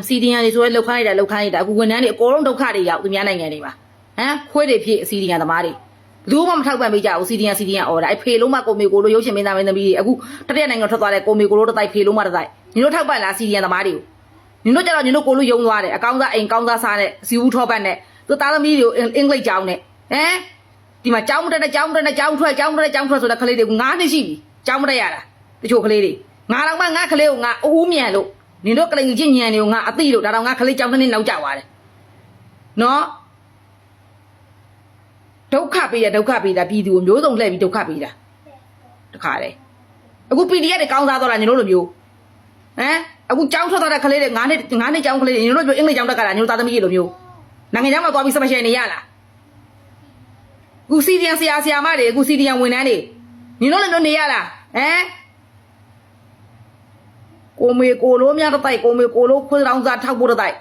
CDN တွေဆိုရဲလောက်ခိုင်းတာအခုဝန်ထမ်းတွေအကုန်လုံးဒုက္ခတွေရောက်သူများနိုင်ငံတွေမှာဟမ်ခွေးတွေဖြစ် CDN သမားတွေဘယ်သူမှမထောက်ပံ့ပေးကြဘူး CDN အော်ဒါအဖေလုံးမကိုမေကိုလို့ရုပ်ရှင်မင်းသားမင်းသမီးတွေအခုတရက်နိုင်ငံထွက်သွားတဲ့ကိုမေကိုလို့တတိုက်ဖေလုံးမတတိုက်ညီတို့ထောက်ပံ့လား CDN သမားတွေကိုညီတို့ကြတော့ညီတို့ကိုလို့ယုံသွားတယ်အကောင်းစားအိမ်ကောင်းစားစားနဲ့ဇီဝထောပတ်နဲ့သူသားသမီးတွေကိုအင်္ဂလိပ်ကျောင်းနဲ့ဟမ်ဒီမှာကျောင်းတက်ကျောင်းထွက်ဆိုတဲ့ကလေးတွေက9နှစ်ရှိပြီကျောင်းမတက်ရတာတချို့ကလေးတွေငါတော့မှငါကလေးကိုငါအူးမြန်လို့ညီတို့ကလေးချင်းညံတွေကိုငါအသိလို့ဒါတော့ငါကလေးကျောင်းတစ်နှစ်နောက်ကျသွားတယ်နော်ဒုက္ခပေးတာပြည်သူကိုမျိုးစုံလှည့်ပြီးဒုက္ခပေးတာတခါလေအခု PDF တွေကောင်းစားသွားတာညီတို့လိုမျိုးဟမ်အခုကျောင်းထွက်သွားတဲ့ကလေးတွေ9နှစ်ကျောင်းကလေးတွေညီတို့လိုအင်္ဂလိပ်ကျောင်းတက်ကတာညီတို့သားသမီးတွေလိုမျိုးနိုင်ငံခြားမှာသွားပြီး special နေရလားအခု CDN ဆရာမတွေအခု CDN ဝန်ထမ်းတွေညီတို့လည်းနေရလားဟမ်ကိုမေကိုလိုများတတိုက်ကိုမေကိုလိုခွေးတောင်စားထောက်ဖို့တတိုက်